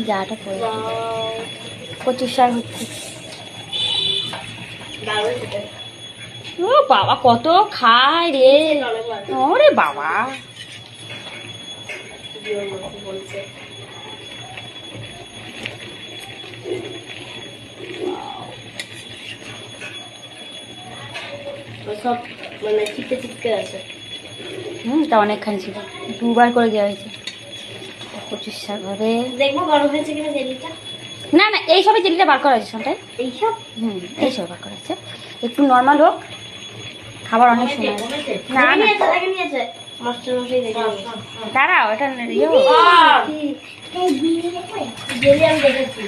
যাটা পড়ে কচুর শাক হচ্ছে। ও বাবা কত খায় রে, ওরে বাবা। সব মানে চিপকে চিপকে আছে। তা অনেকখানি ছিল, দুবার করে দেওয়া হয়েছে। কচুর শাক হবে, দেখবো গরম হয়েছে কিনা জেলিটা। না না এইসবের জেলিটা বার করা হয়েছে সন্ধ্যায়। এইসব এইসব বার করা হয়েছে, একটু নর্মাল হোক, খাবার অনেক সময়। না না দাঁড়াও, এটা জেলি আমি দেখেছি।